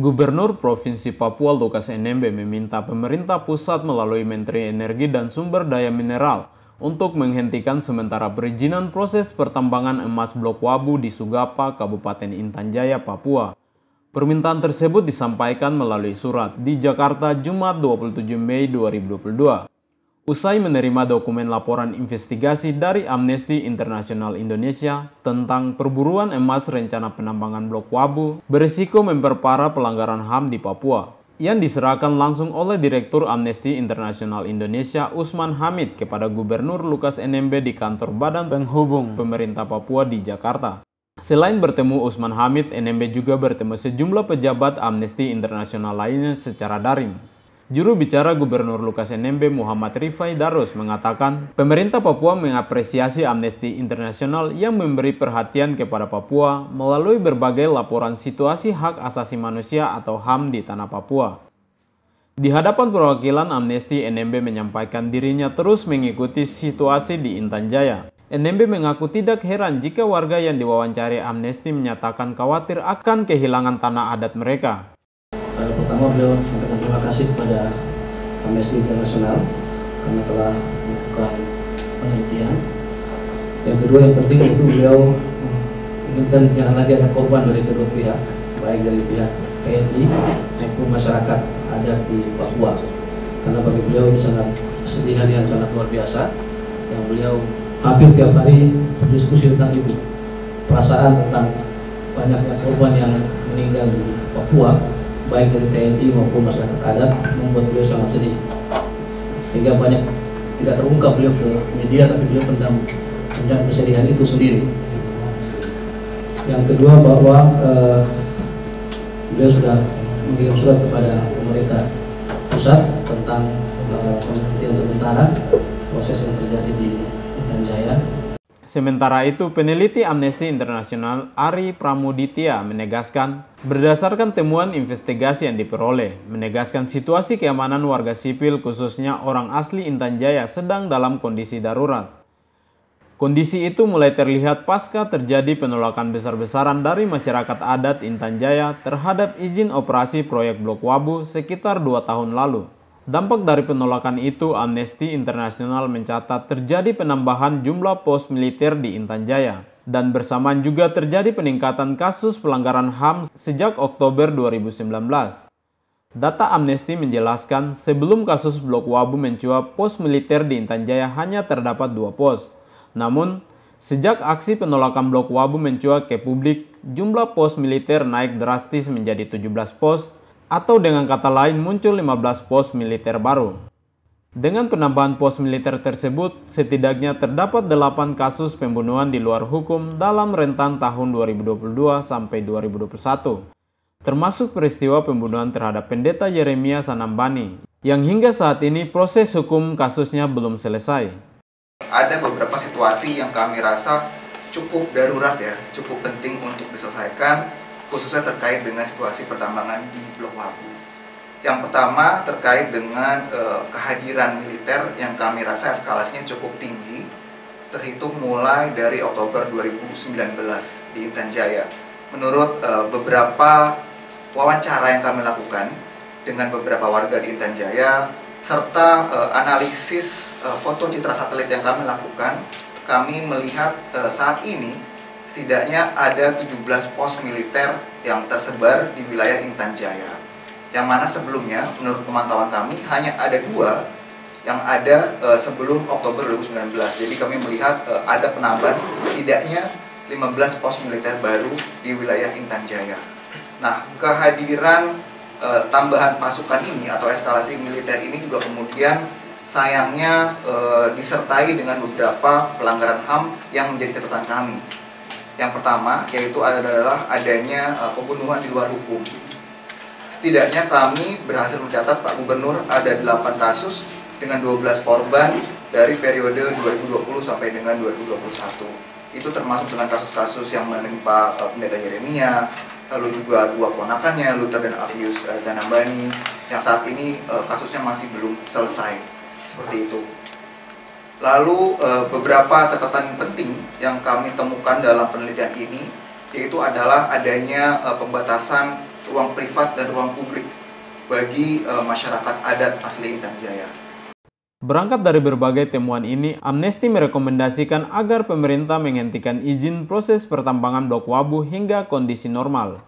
Gubernur Provinsi Papua Lukas NMB meminta pemerintah pusat melalui Menteri Energi dan Sumber Daya Mineral untuk menghentikan sementara perizinan proses pertambangan emas Blok Wabu di Sugapa, Kabupaten Intan Jaya, Papua. Permintaan tersebut disampaikan melalui surat di Jakarta Jumat 27 Mei 2022. Usai menerima dokumen laporan investigasi dari Amnesty International Indonesia tentang perburuan emas rencana penambangan Blok Wabu berisiko memperparah pelanggaran HAM di Papua, yang diserahkan langsung oleh Direktur Amnesty International Indonesia Usman Hamid kepada Gubernur Lukas NMB di kantor Badan Penghubung Pemerintah Papua di Jakarta. Selain bertemu Usman Hamid, NMB juga bertemu sejumlah pejabat Amnesty International lainnya secara daring. Juru bicara Gubernur Lukas NMB Muhammad Rifai Darus mengatakan, pemerintah Papua mengapresiasi Amnesty International yang memberi perhatian kepada Papua melalui berbagai laporan situasi hak asasi manusia atau HAM di tanah Papua. Di hadapan perwakilan Amnesty, NMB menyampaikan dirinya terus mengikuti situasi di Intan Jaya. NMB mengaku tidak heran jika warga yang diwawancari Amnesty menyatakan khawatir akan kehilangan tanah adat mereka. Pertama, beliau sampaikan terima kasih kepada Amnesty International karena telah melakukan penelitian. Yang kedua, yang penting itu beliau inginkan jangan lagi ada korban dari kedua pihak, baik dari pihak TNI maupun masyarakat adat di Papua. Karena bagi beliau ini sangat kesedihan yang sangat luar biasa, yang beliau hampir tiap hari berdiskusi tentang itu. Perasaan tentang banyaknya korban yang meninggal di Papua, baik dari TNI maupun masyarakat adat, membuat beliau sangat sedih. Sehingga banyak tidak terungkap beliau ke media, tapi beliau pendam kesedihan itu sendiri. Yang kedua, bahwa beliau sudah mengirim surat kepada pemerintah pusat tentang penghentian sementara proses yang terjadi di Intan Jaya. Sementara itu, peneliti Amnesty International Ari Pramuditya menegaskan, berdasarkan temuan investigasi yang diperoleh, menegaskan situasi keamanan warga sipil khususnya orang asli Intan Jaya sedang dalam kondisi darurat. Kondisi itu mulai terlihat pasca terjadi penolakan besar-besaran dari masyarakat adat Intan Jaya terhadap izin operasi proyek Blok Wabu sekitar 2 tahun lalu. Dampak dari penolakan itu, Amnesty International mencatat terjadi penambahan jumlah pos militer di Intan Jaya, dan bersamaan juga terjadi peningkatan kasus pelanggaran HAM sejak Oktober 2019. Data Amnesty menjelaskan, sebelum kasus Blok Wabu mencuat, pos militer di Intan Jaya hanya terdapat 2 pos. Namun, sejak aksi penolakan Blok Wabu mencuat ke publik, jumlah pos militer naik drastis menjadi 17 pos, atau dengan kata lain muncul 15 pos militer baru. Dengan penambahan pos militer tersebut, setidaknya terdapat 8 kasus pembunuhan di luar hukum dalam rentan tahun 2022 sampai 2021, termasuk peristiwa pembunuhan terhadap Pendeta Yeremia Sanambani, yang hingga saat ini proses hukum kasusnya belum selesai. Ada beberapa situasi yang kami rasa cukup darurat ya, cukup penting untuk diselesaikan, khususnya terkait dengan situasi pertambangan di Blok Wabu. Yang pertama terkait dengan kehadiran militer yang kami rasa eskalasinya cukup tinggi, terhitung mulai dari Oktober 2019 di Intan Jaya. Menurut beberapa wawancara yang kami lakukan dengan beberapa warga di Intan Jaya, serta analisis foto citra satelit yang kami lakukan, kami melihat saat ini setidaknya ada 17 pos militer yang tersebar di wilayah Intan Jaya. Yang mana sebelumnya, menurut pemantauan kami, hanya ada 2 yang ada sebelum Oktober 2019. Jadi kami melihat ada penambahan setidaknya 15 pos militer baru di wilayah Intan Jaya. Nah, kehadiran tambahan pasukan ini atau eskalasi militer ini juga kemudian sayangnya disertai dengan beberapa pelanggaran HAM yang menjadi catatan kami. Yang pertama yaitu adalah adanya pembunuhan di luar hukum. Setidaknya kami berhasil mencatat, Pak Gubernur, ada 8 kasus dengan 12 korban dari periode 2020 sampai dengan 2021. Itu termasuk dengan kasus-kasus yang menimpa Pendeta Yeremia, lalu juga 2 ponakannya, Luther dan Apius Zanambani, yang saat ini kasusnya masih belum selesai. Seperti itu. Lalu beberapa catatan penting yang kami temukan dalam penelitian ini, yaitu adalah adanya pembatasan ruang privat dan ruang publik bagi masyarakat adat asli Intan Jaya. Berangkat dari berbagai temuan ini, Amnesty merekomendasikan agar pemerintah menghentikan izin proses pertambangan Blok Wabu hingga kondisi normal.